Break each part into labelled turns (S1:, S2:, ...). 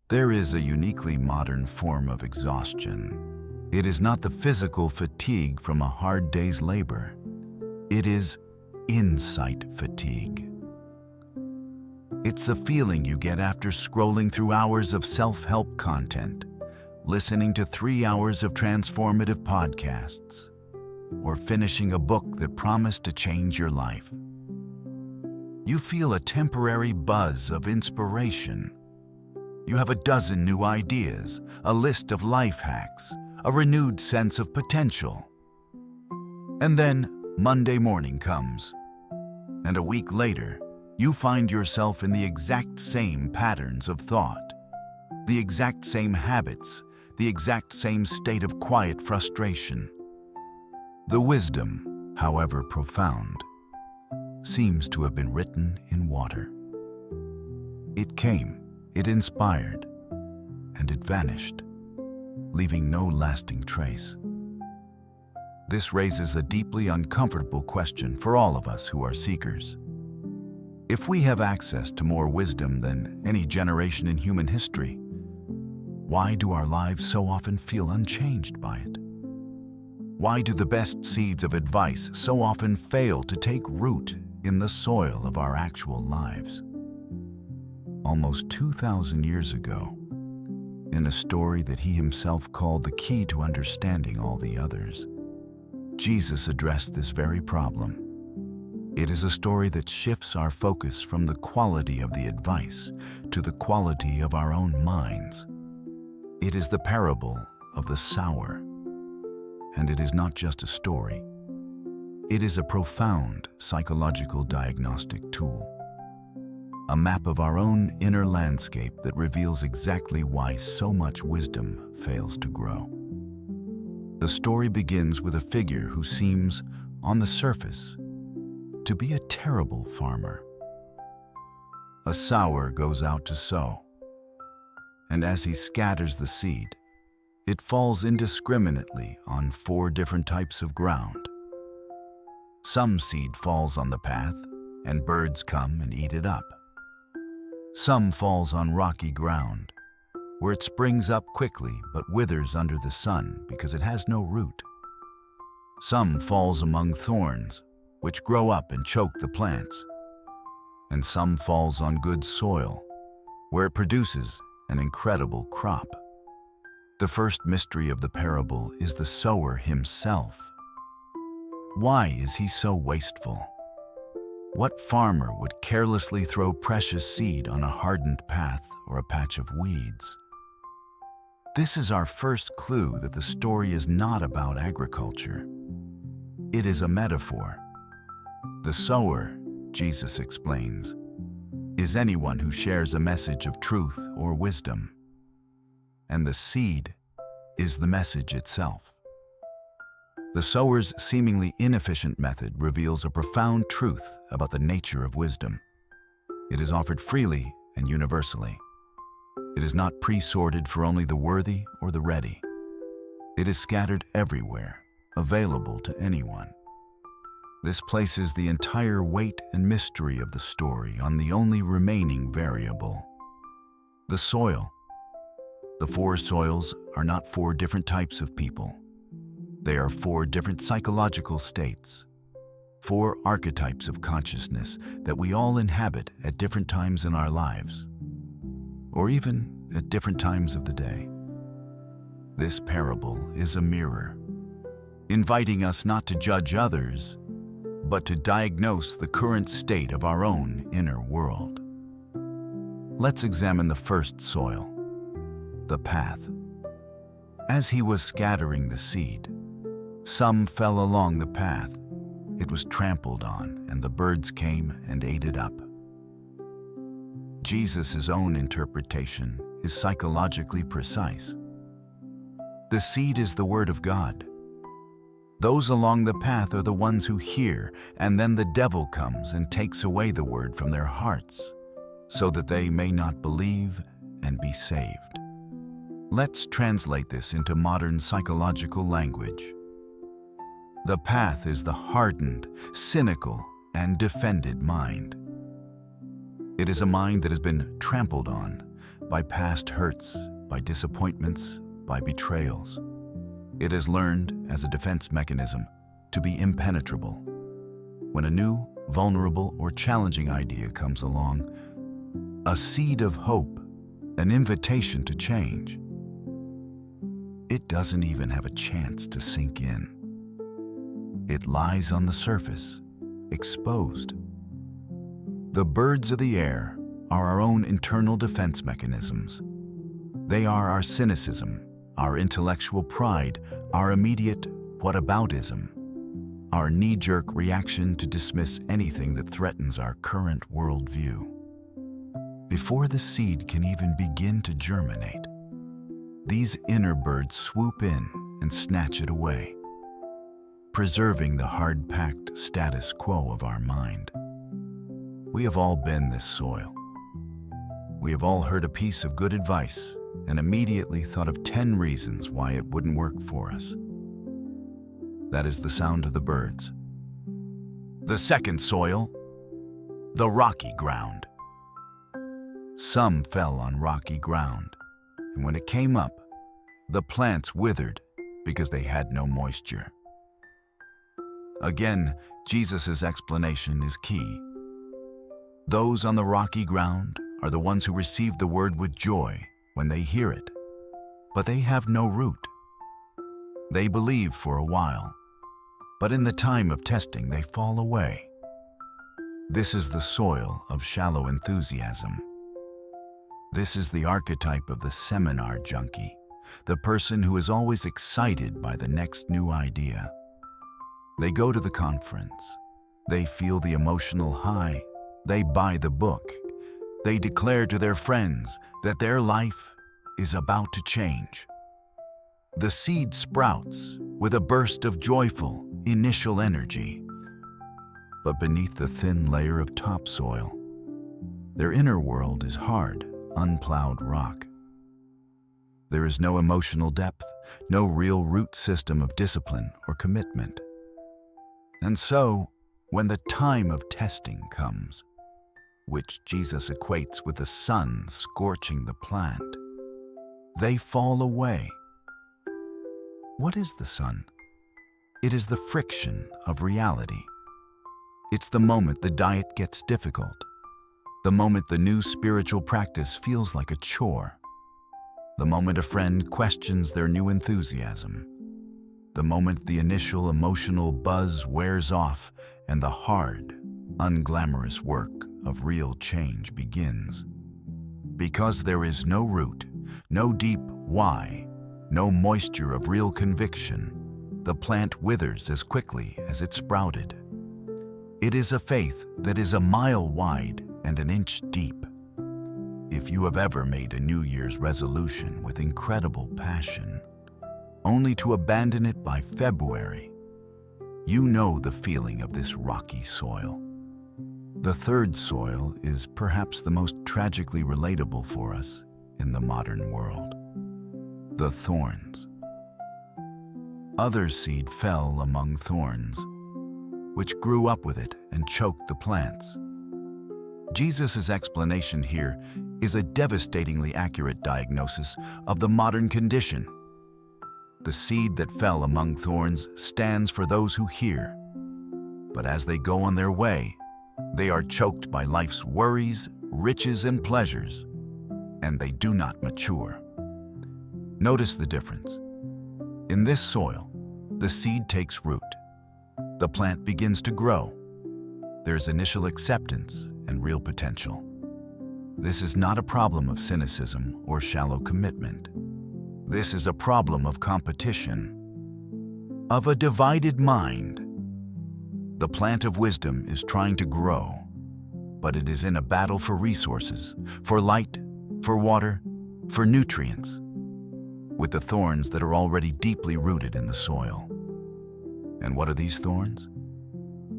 S1: There is a uniquely modern form of exhaustion. It is not the physical fatigue from a hard day's labor. It is insight fatigue. It's the feeling you get after scrolling through hours of self-help content, listening to 3 hours of transformative podcasts, or finishing a book that promised to change your life. You feel a temporary buzz of inspiration. You have a dozen new ideas, a list of life hacks, a renewed sense of potential. And then Monday morning comes, and a week later, you find yourself in the exact same patterns of thought, the exact same habits, the exact same state of quiet frustration. The wisdom, however profound, seems to have been written in water. It came, it inspired, and it vanished, leaving no lasting trace. This raises a deeply uncomfortable question for all of us who are seekers. If we have access to more wisdom than any generation in human history, why do our lives so often feel unchanged by it? Why do the best seeds of advice so often fail to take root in the soil of our actual lives? Almost 2,000 years ago, in a story that he himself called the key to understanding all the others, Jesus addressed this very problem. It is a story that shifts our focus from the quality of the advice to the quality of our own minds. It is the parable of the sower. And it is not just a story. It is a profound psychological diagnostic tool. A map of our own inner landscape that reveals exactly why so much wisdom fails to grow. The story begins with a figure who seems, on the surface, to be a terrible farmer. A sower goes out to sow, and as he scatters the seed, it falls indiscriminately on 4 different types of ground. Some seed falls on the path, and birds come and eat it up. Some falls on rocky ground, where it springs up quickly but withers under the sun because it has no root. Some falls among thorns, which grow up and choke the plants. And some falls on good soil, where it produces an incredible crop. The first mystery of the parable is the sower himself. Why is he so wasteful? What farmer would carelessly throw precious seed on a hardened path or a patch of weeds? This is our first clue that the story is not about agriculture. It is a metaphor. The sower, Jesus explains, is anyone who shares a message of truth or wisdom. And the seed is the message itself. The sower's seemingly inefficient method reveals a profound truth about the nature of wisdom. It is offered freely and universally. It is not pre-sorted for only the worthy or the ready. It is scattered everywhere, available to anyone. This places the entire weight and mystery of the story on the only remaining variable: the soil. The 4 soils are not 4 different types of people. They are 4 different psychological states, 4 archetypes of consciousness that we all inhabit at different times in our lives, or even at different times of the day. This parable is a mirror, inviting us not to judge others, but to diagnose the current state of our own inner world. Let's examine the first soil, the path. As he was scattering the seed, some fell along the path. It was trampled on, and the birds came and ate it up. Jesus' own interpretation is psychologically precise. The seed is the word of God. Those along the path are the ones who hear, and then the devil comes and takes away the word from their hearts, so that they may not believe and be saved. Let's translate this into modern psychological language. The path is the hardened, cynical, and defended mind. It is a mind that has been trampled on, by past hurts, by disappointments, by betrayals. It has learned, as a defense mechanism, to be impenetrable. When a new, vulnerable, or challenging idea comes along, a seed of hope, an invitation to change, it doesn't even have a chance to sink in. It lies on the surface, exposed. The birds of the air are our own internal defense mechanisms. They are our cynicism, our intellectual pride, our immediate whataboutism, our knee-jerk reaction to dismiss anything that threatens our current worldview. Before the seed can even begin to germinate, these inner birds swoop in and snatch it away, preserving the hard-packed status quo of our mind. We have all been this soil. We have all heard a piece of good advice and immediately thought of 10 reasons why it wouldn't work for us. That is the sound of the birds. The second soil, the rocky ground. Some fell on rocky ground, and when it came up, the plants withered because they had no moisture. Again, Jesus' explanation is key. Those on the rocky ground are the ones who receive the word with joy when they hear it, but they have no root. They believe for a while, but in the time of testing they fall away. This is the soil of shallow enthusiasm. This is the archetype of the seminar junkie, the person who is always excited by the next new idea. They go to the conference, they feel the emotional high, they buy the book, they declare to their friends that their life is about to change. The seed sprouts with a burst of joyful, initial energy. But beneath the thin layer of topsoil, their inner world is hard, unplowed rock. There is no emotional depth, no real root system of discipline or commitment. And so, when the time of testing comes, which Jesus equates with the sun scorching the plant, they fall away. What is the sun? It is the friction of reality. It's the moment the diet gets difficult, the moment the new spiritual practice feels like a chore, the moment a friend questions their new enthusiasm, the moment the initial emotional buzz wears off and the hard, unglamorous work of real change begins. Because there is no root, no deep why, no moisture of real conviction, the plant withers as quickly as it sprouted. It is a faith that is a mile wide and an inch deep. If you have ever made a New Year's resolution with incredible passion, only to abandon it by February, you know the feeling of this rocky soil. The third soil is perhaps the most tragically relatable for us in the modern world. The thorns. Other seed fell among thorns, which grew up with it and choked the plants. Jesus' explanation here is a devastatingly accurate diagnosis of the modern condition. The seed that fell among thorns stands for those who hear, but as they go on their way, they are choked by life's worries, riches, and pleasures, and they do not mature. Notice the difference. In this soil, the seed takes root. The plant begins to grow. There's initial acceptance and real potential. This is not a problem of cynicism or shallow commitment. This is a problem of competition, of a divided mind. The plant of wisdom is trying to grow, but it is in a battle for resources, for light, for water, for nutrients, with the thorns that are already deeply rooted in the soil. And what are these thorns?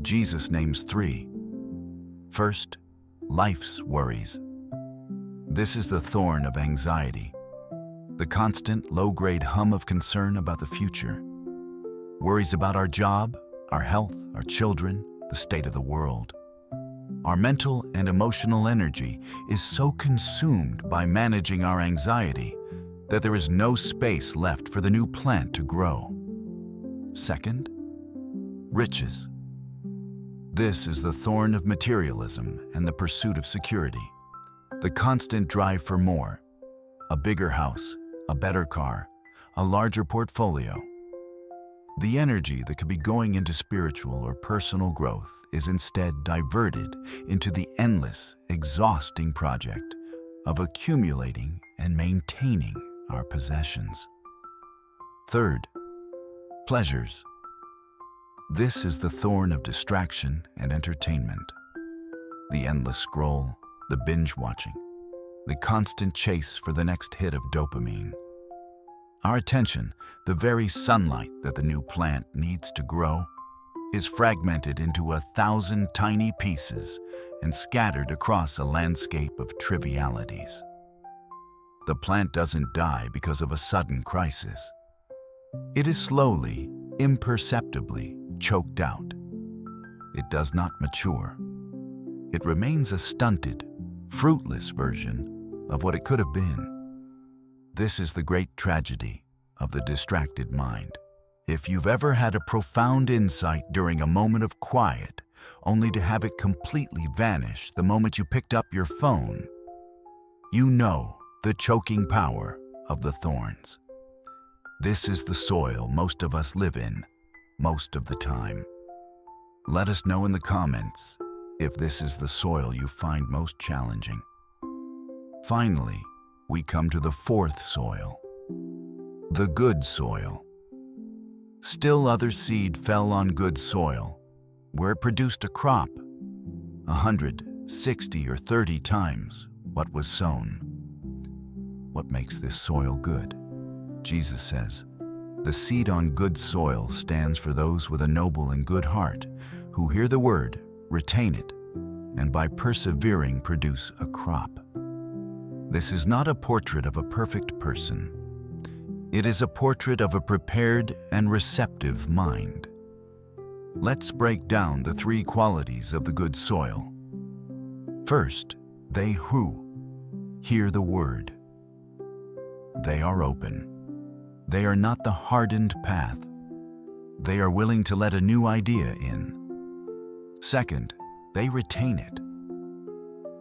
S1: Jesus names 3. First, life's worries. This is the thorn of anxiety, the constant low-grade hum of concern about the future, worries about our job, our health, our children, the state of the world. Our mental and emotional energy is so consumed by managing our anxiety that there is no space left for the new plant to grow. Second, riches. This is the thorn of materialism and the pursuit of security. The constant drive for more, a bigger house, a better car, a larger portfolio. The energy that could be going into spiritual or personal growth is instead diverted into the endless, exhausting project of accumulating and maintaining our possessions. Third, pleasures. This is the thorn of distraction and entertainment. The endless scroll, the binge watching, the constant chase for the next hit of dopamine. Our attention, the very sunlight that the new plant needs to grow, is fragmented into 1,000 tiny pieces and scattered across a landscape of trivialities. The plant doesn't die because of a sudden crisis. It is slowly, imperceptibly choked out. It does not mature. It remains a stunted, fruitless version of what it could have been. This is the great tragedy of the distracted mind. If you've ever had a profound insight during a moment of quiet, only to have it completely vanish the moment you picked up your phone, you know the choking power of the thorns. This is the soil most of us live in, most of the time. Let us know in the comments if this is the soil you find most challenging. Finally, we come to the fourth soil, the good soil. Still other seed fell on good soil, where it produced a crop, 100, 60, or 30 times what was sown. What makes this soil good? Jesus says, "The seed on good soil stands for those with a noble and good heart, who hear the word, retain it, and by persevering produce a crop." This is not a portrait of a perfect person. It is a portrait of a prepared and receptive mind. Let's break down the three qualities of the good soil. First, they who hear the word. They are open. They are not the hardened path. They are willing to let a new idea in. Second, they retain it.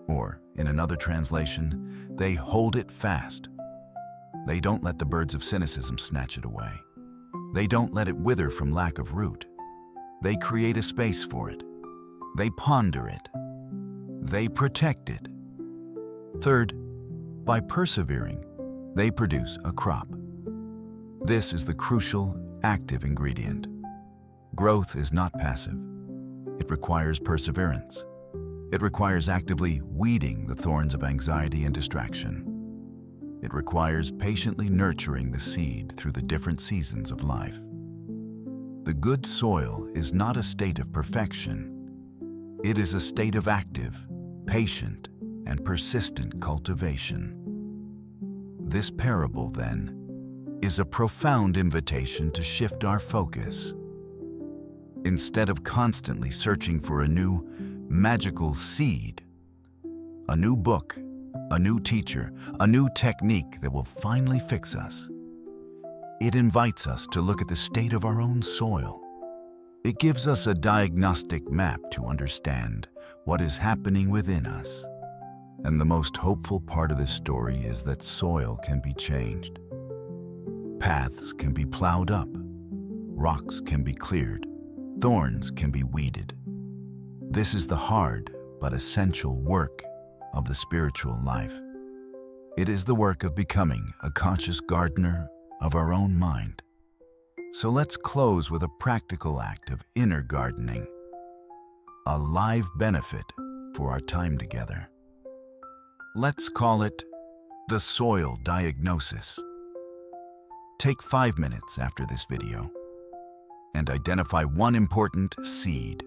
S1: Or, in another translation, they hold it fast. They don't let the birds of cynicism snatch it away. They don't let it wither from lack of root. They create a space for it. They ponder it. They protect it. Third, by persevering, they produce a crop. This is the crucial, active ingredient. Growth is not passive. It requires perseverance. It requires actively weeding the thorns of anxiety and distraction. It requires patiently nurturing the seed through the different seasons of life. The good soil is not a state of perfection. It is a state of active, patient, and persistent cultivation. This parable, then, is a profound invitation to shift our focus. Instead of constantly searching for a new, magical seed, a new book, a new teacher, a new technique that will finally fix us, it invites us to look at the state of our own soil. It gives us a diagnostic map to understand what is happening within us. And the most hopeful part of this story is that soil can be changed. Paths can be plowed up, rocks can be cleared, thorns can be weeded. This is the hard but essential work of the spiritual life. It is the work of becoming a conscious gardener of our own mind. So let's close with a practical act of inner gardening, a live benefit for our time together. Let's call it the soil diagnosis. Take 5 minutes after this video and identify one important seed,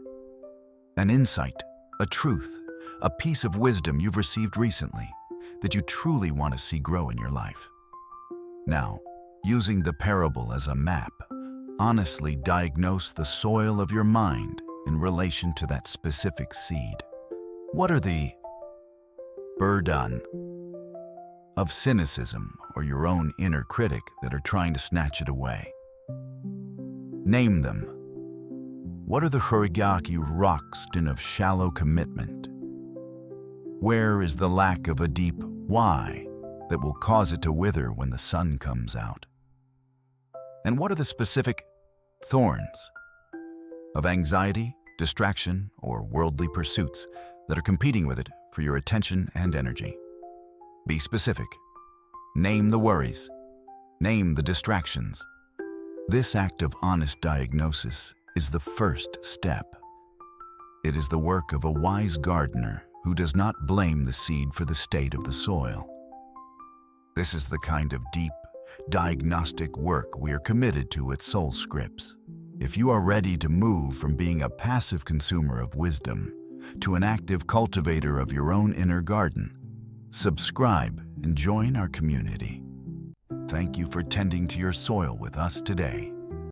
S1: an insight, a truth, a piece of wisdom you've received recently that you truly want to see grow in your life. Now, using the parable as a map, honestly diagnose the soil of your mind in relation to that specific seed. What are the burden of cynicism or your own inner critic that are trying to snatch it away? Name them. What are the hurigaki rocksten of shallow commitment? Where is the lack of a deep why that will cause it to wither when the sun comes out? And what are the specific thorns of anxiety, distraction, or worldly pursuits that are competing with it for your attention and energy? Be specific. Name the worries. Name the distractions. This act of honest diagnosis is the first step. It is the work of a wise gardener who does not blame the seed for the state of the soil. This is the kind of deep, diagnostic work we are committed to at Soul Scripts. If you are ready to move from being a passive consumer of wisdom to an active cultivator of your own inner garden, subscribe and join our community. Thank you for tending to your soil with us today.